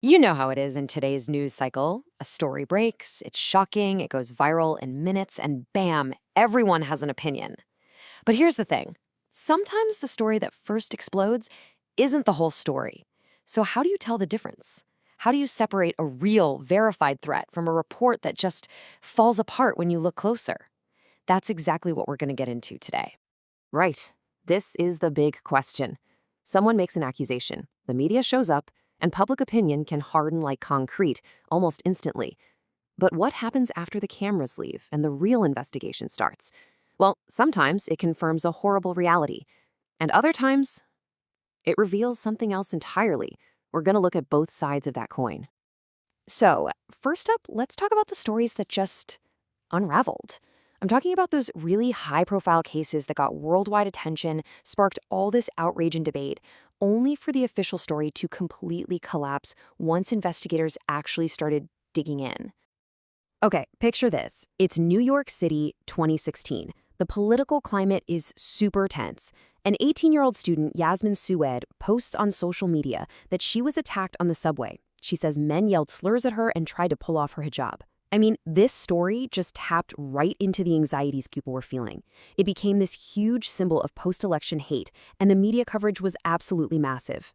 You know how it is in today's news cycle. A story breaks, it's shocking, it goes viral in minutes, and bam, everyone has an opinion. But here's the thing. Sometimes the story that first explodes isn't the whole story. So how do you tell the difference? How do you separate a real, verified threat from a report that just falls apart when you look closer? That's exactly what we're going to get into today. Right. This is the big question. Someone makes an accusation, the media shows up, and public opinion can harden like concrete almost instantly. But what happens after the cameras leave and the real investigation starts? Well, sometimes it confirms a horrible reality, and other times it reveals something else entirely. We're going to look at both sides of that coin. So, first up, let's talk about the stories that just unraveled. I'm talking about those really high-profile cases that got worldwide attention, sparked all this outrage and debate, only for the official story to completely collapse once investigators actually started digging in. Okay, picture this. It's New York City, 2016. The political climate is super tense. An 18-year-old student, Yasmin Seweid, posts on social media that she was attacked on the subway. She says men yelled slurs at her and tried to pull off her hijab. I mean, this story just tapped right into the anxieties people were feeling. It became this huge symbol of post-election hate, and the media coverage was absolutely massive.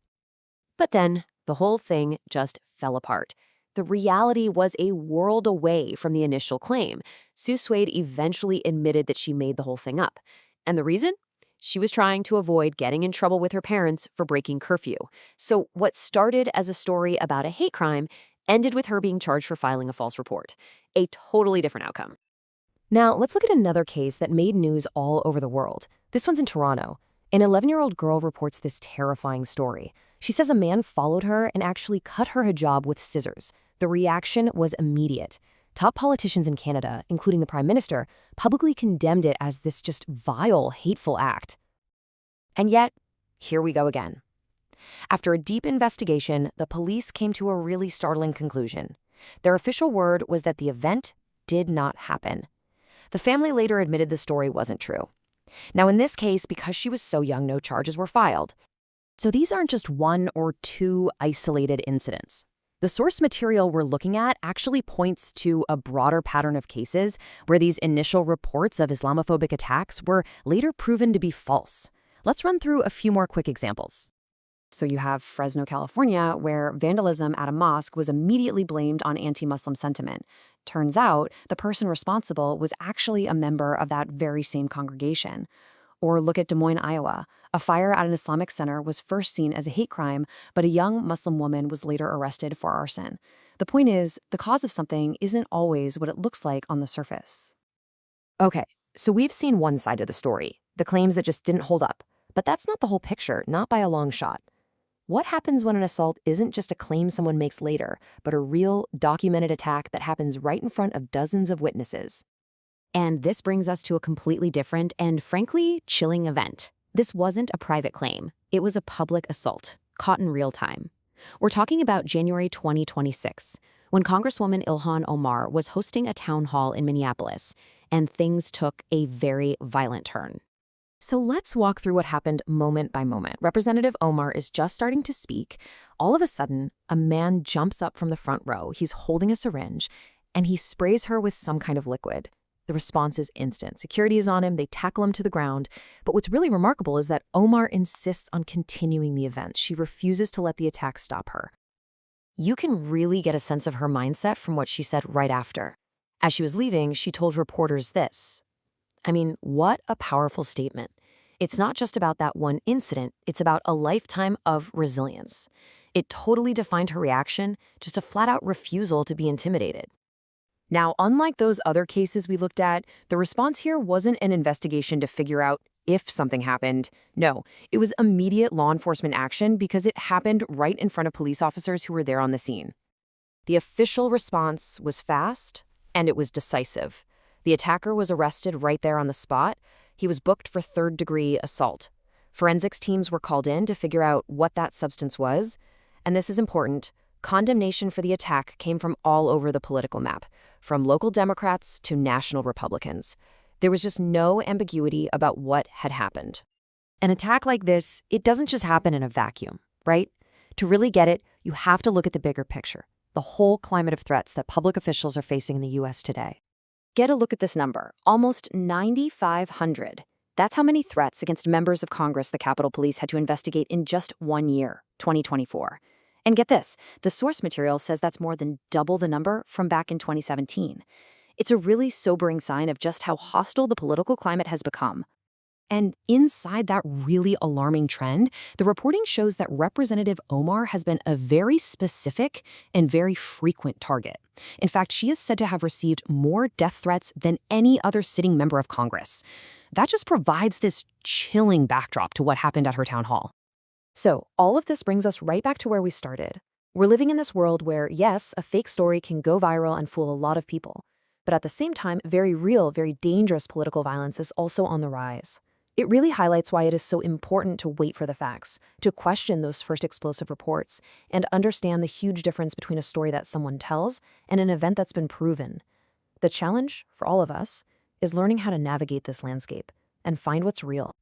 But then, the whole thing just fell apart. The reality was a world away from the initial claim. Sue Suede eventually admitted that she made the whole thing up. And the reason? She was trying to avoid getting in trouble with her parents for breaking curfew. So what started as a story about a hate crime ended with her being charged for filing a false report. A totally different outcome. Now, let's look at another case that made news all over the world. This one's in Toronto. An 11-year-old girl reports this terrifying story. She says a man followed her and actually cut her hijab with scissors. The reaction was immediate. Top politicians in Canada, including the Prime Minister, publicly condemned it as this just vile, hateful act. And yet, here we go again. After a deep investigation, the police came to a really startling conclusion. Their official word was that the event did not happen. The family later admitted the story wasn't true. Now, in this case, because she was so young, no charges were filed. So these aren't just one or two isolated incidents. The source material we're looking at actually points to a broader pattern of cases where these initial reports of Islamophobic attacks were later proven to be false. Let's run through a few more quick examples. So you have Fresno, California, where vandalism at a mosque was immediately blamed on anti-Muslim sentiment. Turns out the person responsible was actually a member of that very same congregation. Or look at Des Moines, Iowa. A fire at an Islamic center was first seen as a hate crime, but a young Muslim woman was later arrested for arson. The point is, the cause of something isn't always what it looks like on the surface. Okay, so we've seen one side of the story, the claims that just didn't hold up. But that's not the whole picture, not by a long shot. What happens when an assault isn't just a claim someone makes later, but a real, documented attack that happens right in front of dozens of witnesses? And this brings us to a completely different and, frankly, chilling event. This wasn't a private claim. It was a public assault, caught in real time. We're talking about January 2026, when Congresswoman Ilhan Omar was hosting a town hall in Minneapolis, and things took a very violent turn. So let's walk through what happened moment by moment. Representative Omar is just starting to speak. All of a sudden, a man jumps up from the front row. He's holding a syringe, and he sprays her with some kind of liquid. The response is instant. Security is on him. They tackle him to the ground. But what's really remarkable is that Omar insists on continuing the event. She refuses to let the attack stop her. You can really get a sense of her mindset from what she said right after. As she was leaving, she told reporters this. I mean, what a powerful statement. It's not just about that one incident, it's about a lifetime of resilience. It totally defined her reaction, just a flat-out refusal to be intimidated. Now, unlike those other cases we looked at, the response here wasn't an investigation to figure out if something happened. No, it was immediate law enforcement action because it happened right in front of police officers who were there on the scene. The official response was fast, and it was decisive. The attacker was arrested right there on the spot. He was booked for third-degree assault. Forensics teams were called in to figure out what that substance was. And this is important. Condemnation for the attack came from all over the political map, from local Democrats to national Republicans. There was just no ambiguity about what had happened. An attack like this, it doesn't just happen in a vacuum, right? To really get it, You have to look at the bigger picture, the whole climate of threats that public officials are facing in the U.S. today. Get a look at this number, almost 9,500. That's how many threats against members of Congress the Capitol Police had to investigate in just 1 year, 2024. And get this, the source material says that's more than double the number from back in 2017. It's a really sobering sign of just how hostile the political climate has become. And inside that really alarming trend, the reporting shows that Representative Omar has been a very specific and very frequent target. In fact, she is said to have received more death threats than any other sitting member of Congress. That just provides this chilling backdrop to what happened at her town hall. So, all of this brings us right back to where we started. We're living in this world where, yes, a fake story can go viral and fool a lot of people. But at the same time, very real, very dangerous political violence is also on the rise. It really highlights why it is so important to wait for the facts, to question those first explosive reports, and understand the huge difference between a story that someone tells and an event that's been proven. The challenge, for all of us, is learning how to navigate this landscape and find what's real.